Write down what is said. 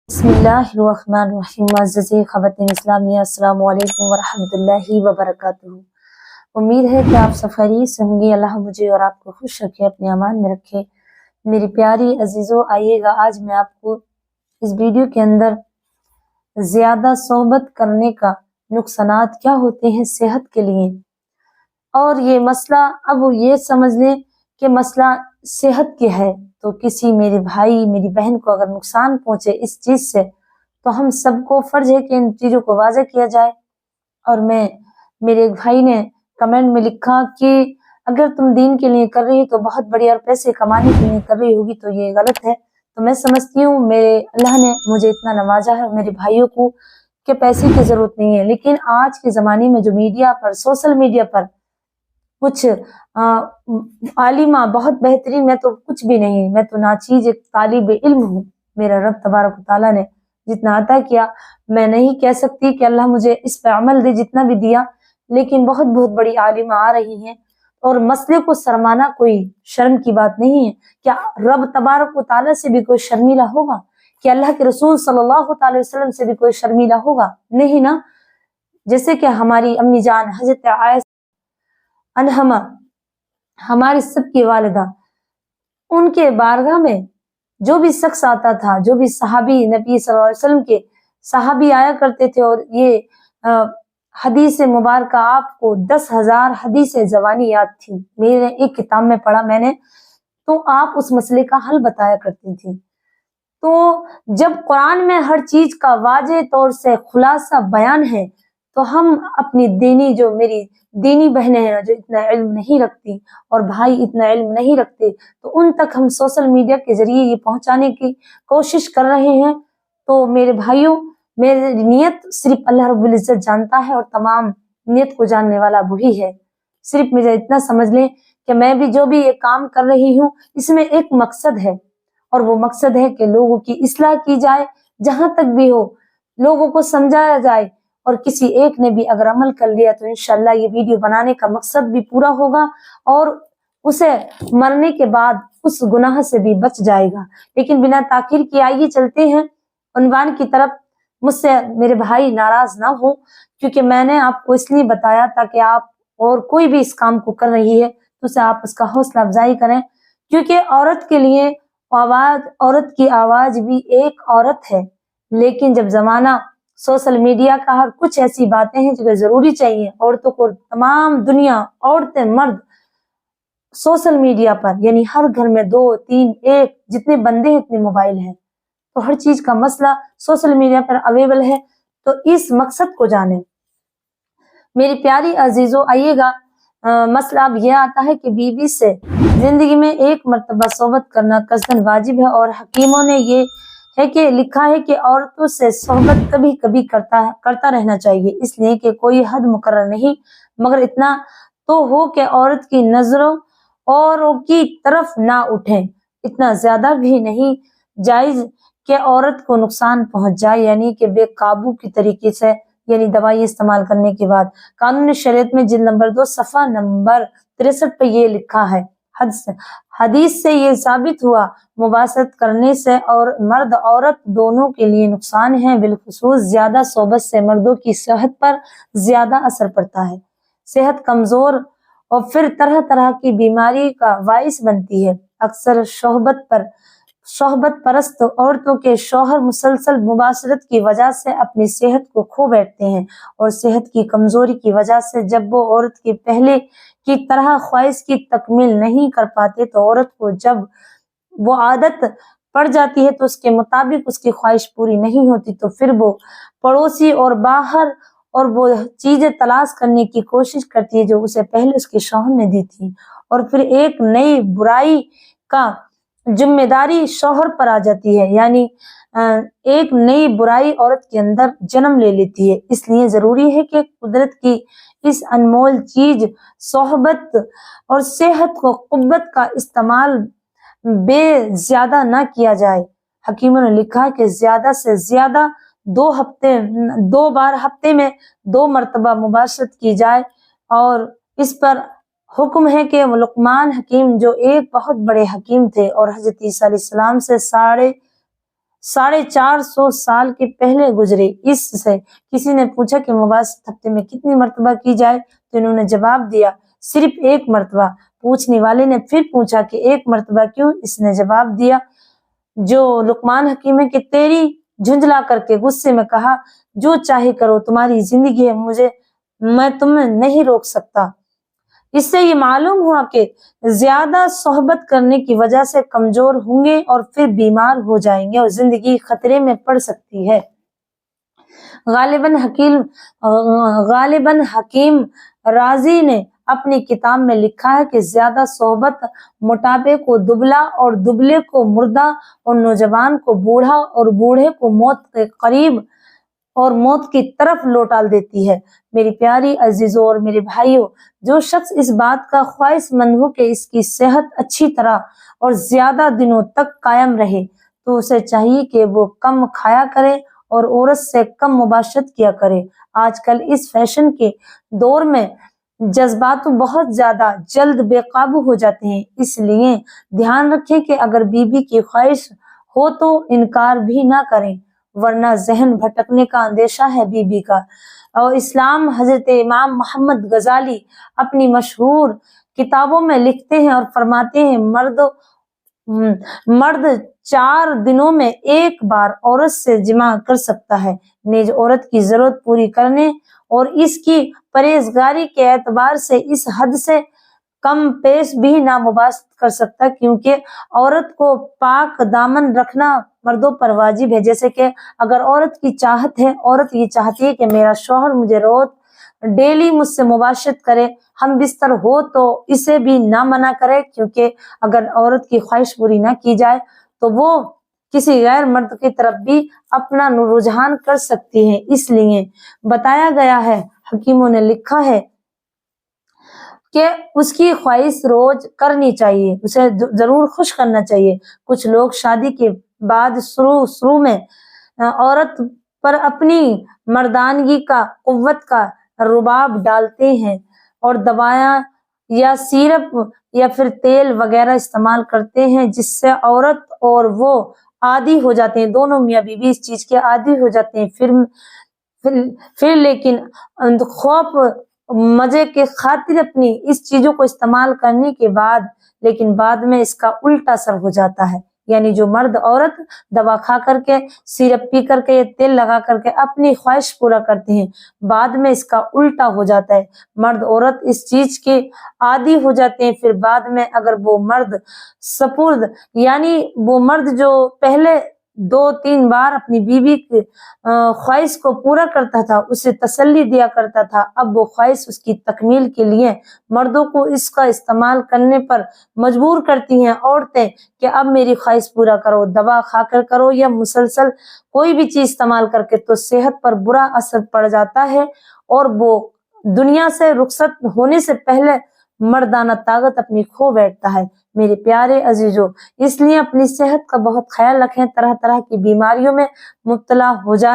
बिस्मिल्लाहिर्रहमानिर्रहीम। मुअज़्ज़ज़ी ख़वातीन इस्लामिया, अस्सलामु अलैकुम वरहमतुल्लाहि वबरकातुहू। उम्मीद है कि आप सब खैरियत से होंगे। अल्लाह मुझे और आपको खुश रखे, अपने अमान में रखे। मेरी प्यारी अजीज़ों, आइएगा आज मैं आपको इस वीडियो के अंदर ज़्यादा सोहबत करने का नुकसानात क्या होते हैं सेहत के लिए, और ये मसला अब ये समझ लें कि मसला सेहत की है, तो किसी मेरे भाई मेरी बहन को अगर नुकसान पहुंचे इस चीज से, तो हम सबको फर्ज है कि इन चीजों को वाज़ेह किया जाए। और मेरे एक भाई ने कमेंट में लिखा कि अगर तुम दीन के लिए कर रही हो तो बहुत बढ़िया, और पैसे कमाने के लिए कर रही होगी तो ये गलत है। तो मैं समझती हूँ मेरे अल्लाह ने मुझे इतना नवाजा है मेरे भाइयों को कि पैसे की जरूरत नहीं है, लेकिन आज के जमाने में जो मीडिया पर, सोशल मीडिया पर कुछ आलिमा बहुत बेहतरीन, मैं तो कुछ भी नहीं, मैं तो नाचीज एक तालिब इल्म हूँ। मेरा रब तबारक व तआला ने जितना अता किया, मैं नहीं कह सकती कि अल्लाह मुझे इस पे अमल दे जितना भी दिया, लेकिन बहुत बहुत बड़ी आलिमा आ रही हैं। और मसले को शर्माना कोई शर्म की बात नहीं है। क्या रब तबारक व तआला से भी कोई शर्मीला होगा? कि अल्लाह के रसूल सल्लल्लाहु अलैहि वसल्लम से भी कोई शर्मीला होगा? नहीं ना। जैसे कि हमारी अम्मी जान हजरत आयशा अनहमा, हमारी सबकी वालिदा, उनके बारगाह में जो भी शख्स आता था, जो भी सहाबी नबी सल्लल्लाहु अलैहि वसल्लम के सहाबी आया करते थे, और ये हदीस मुबारक आपको 10,000 हदीस ज़बानी याद थी, मेरे एक किताब में पढ़ा मैंने, तो आप उस मसले का हल बताया करती थी। तो जब कुरान में हर चीज का वाज़ेह तौर से खुलासा बयान है, तो हम अपनी दीनी, जो मेरी दीनी बहनें हैं जो इतना इल्म नहीं रखती और भाई इतना इल्म नहीं रखते, तो उन तक हम सोशल मीडिया के जरिए ये पहुंचाने की कोशिश कर रहे हैं। तो मेरे भाइयों, मेरी नियत सिर्फ अल्लाह रब्बुल इज्जत जानता है, और तमाम नियत को जानने वाला वही है। सिर्फ मुझे इतना समझ लें कि मैं भी जो भी ये काम कर रही हूँ, इसमें एक मकसद है, और वो मकसद है कि लोगों की इस्लाह की जाए, जहां तक भी हो लोगों को समझाया जाए। और किसी एक ने भी अगर अमल कर लिया तो इंशाल्लाह ये वीडियो बनाने का मकसद भी पूरा होगा, और उसे मरने के बाद उस गुनाह से भी बच जाएगा। लेकिन बिना ताखिर किए आइए चलते हैं उन्वान की तरफ। मुझसे मेरे भाई नाराज ना हो, क्योंकि मैंने आपको इसलिए बताया ताकि आप, और कोई भी इस काम को कर रही है तो उसे आप उसका हौसला अफजाई करें, क्योंकि औरत के लिए आवाज, औरत की आवाज भी एक औरत है। लेकिन जब जमाना सोशल मीडिया का, हर कुछ ऐसी बातें हैं जो जरूरी चाहिए औरतों को, तमाम दुनिया, औरतें मर्द सोशल मीडिया पर, यानी हर घर में 2 3 1 जितने बंदे हैं उतने मोबाइल हैं, तो हर चीज का मसला सोशल मीडिया पर अवेलेबल है। तो इस मकसद को जाने मेरी प्यारी अजीजों, आइएगा मसला अब यह आता है कि बीवी से जिंदगी में एक मर्तबा सोहबत करना कसदन वाजिब है, और हकीमों ने ये है कि लिखा है कि औरतों से सोहबत कभी कभी करता रहना चाहिए, इसलिए कि कोई हद मुकर्रर नहीं, मगर इतना तो हो कि औरत की नजरों औरों की तरफ ना उठे, इतना ज्यादा भी नहीं जायज कि औरत को नुकसान पहुंच जाए, यानी कि बेकाबू की तरीके से, यानी दवाई इस्तेमाल करने के बाद। कानून शरीयत में जिल्द नंबर 2 सफ़ा नंबर 63 पे ये लिखा है, हदीस से ये साबित हुआ मुबासत करने से और मर्द औरत दोनों के लिए नुकसान है, बिलखुसूस ज्यादा सोहबत से मर्दों की सेहत पर ज्यादा असर पड़ता है, सेहत कमजोर और फिर तरह तरह की बीमारी का बाइस बनती है। अक्सर शोहबत परस्त औरतों के शौहर मुसलसल मुबाशरत की वजह से अपनी सेहत को खो बैठते हैं, और सेहत की कमजोरी की वजह से जब वो औरत के पहले की तरह ख्वाहिश की तकमील नहीं कर पाते, तो औरत को जब वो आदत पड़ जाती है तो उसके मुताबिक उसकी ख्वाहिश पूरी नहीं होती, तो फिर वो पड़ोसी और बाहर और वो चीजें तलाश करने की कोशिश करती है जो उसे पहले उसके शौहर ने दी थी, और फिर एक नई बुराई का जिम्मेदारी शौहर पर आ जाती है, यानी एक नई बुराई औरत के अंदर जन्म ले लेती है। इसलिए जरूरी है कि कुदरत की इस अनमोल चीज सोहबत और सेहत को कुव्वत का इस्तेमाल ज्यादा ना किया जाए। हकीमों ने लिखा है कि ज्यादा से ज्यादा 2 बार हफ्ते में 2 मरतबा मुबाशरत की जाए, और इस पर हुक्म है कि लुकमान हकीम जो एक बहुत बड़े हकीम थे और हजरत ईसा अलैहिस्सलाम से 450 साल के पहले गुजरे। इससे किसी ने पूछा कि मुबासत हफ्ते में कितनी मरतबा की जाए, तो इन्होंने जवाब दिया सिर्फ 1 मरतबा। पूछने वाले ने फिर पूछा कि 1 मरतबा क्यों? इसने जवाब दिया जो लुकमान हकीम है कि तेरी झुंझला करके गुस्से में कहा, जो चाहे करो, तुम्हारी जिंदगी है, मैं तुम्हें नहीं रोक सकता। इससे ये मालूम हुआ कि ज्यादा सोहबत करने की वजह से कमजोर होंगे और फिर बीमार हो जाएंगे और जिंदगी खतरे में पड़ सकती है। गालिबन हकीम राजी ने अपनी किताब में लिखा है कि ज्यादा सोहबत मोटापे को दुबला और दुबले को मुर्दा और नौजवान को बूढ़ा और बूढ़े को मौत के करीब और मौत की तरफ लौटा देती है। मेरी प्यारी अजीजों और मेरे भाइयों, जो शख्स इस बात का ख्वाहिशमंद हो कि इसकी सेहत अच्छी तरह और ज्यादा दिनों तक कायम रहे, तो उसे चाहिए कि वो कम खाया करे और औरत से कम मुबाशरत किया करे। आजकल इस फैशन के दौर में जज्बात बहुत ज्यादा जल्द बेकाबू हो जाते हैं, इसलिए ध्यान रखें कि अगर बीबी की ख्वाहिश हो तो इनकार भी ना करें, वरना जहन भटकने का अंदेशा है बीबी का। और इस्लाम हजरत इमाम मोहम्मद गजाली अपनी मशहूर किताबों में लिखते हैं और फरमाते हैं, मर्द 4 दिनों में 1 बार औरत से जिमा कर सकता है। नेज औरत की जरूरत पूरी करने और इसकी परहेजगारी के एतबार से इस हद से कम पेश भी ना मुबासत कर सकता, क्योंकि औरत को पाक दामन रखना मर्दों पर वाजिब है। जैसे कि अगर औरत की चाहत है, औरत ये चाहती है कि मेरा शौहर मुझे रोज डेली मुझसे मुबाशरत करे, हम बिस्तर हो तो इसे भी ना मना करे, क्योंकि अगर औरत की ख्वाहिश पूरी ना की जाए तो वो किसी गैर मर्द की तरफ भी अपना रुझान कर सकती है। इसलिए बताया गया है, हकीमों ने लिखा है कि उसकी ख्वाहिश रोज करनी चाहिए, उसे जरूर खुश करना चाहिए। कुछ लोग शादी के बाद शुरू में औरत पर अपनी मर्दानगी का कुव्वत का रुबाब डालते हैं और दवाएं या सिरप या फिर तेल वगैरह इस्तेमाल करते हैं, जिससे औरत और वो आदी हो जाते हैं, दोनों मियाँ बीवी इस चीज के आदी हो जाते हैं। फिर लेकिन खौफ मजे के खातिर अपनी इस चीजों को इस्तेमाल करने के बाद में इसका उल्टा असर हो जाता है। यानी जो मर्द औरत दवा खा करके, सिरप पी करके या तेल लगा करके अपनी ख्वाहिश पूरा करते हैं, बाद में इसका उल्टा हो जाता है। मर्द औरत इस चीज के आदी हो जाते हैं। फिर बाद में अगर वो मर्द सपुर्द, यानी वो मर्द जो पहले 2-3 बार अपनी बीवी की ख्वाहिश को पूरा करता था, उसे तसल्ली दिया करता था, अब वो ख्वाहिश उसकी तकमील के लिए मर्दों को इसका इस्तेमाल करने पर मजबूर करती हैं औरतें कि अब मेरी ख्वाहिश पूरा करो, दवा खाकर करो या मुसलसल कोई भी चीज इस्तेमाल करके, तो सेहत पर बुरा असर पड़ जाता है और वो दुनिया से रुखसत होने से पहले मर्दाना ताकत अपनी खो बैठता है। मेरे प्यारे अजीजों, इसलिए अपनी सेहत का बहुत ख्याल रखें। तरह तरह की बीमारियों में मुब्तला हो जाए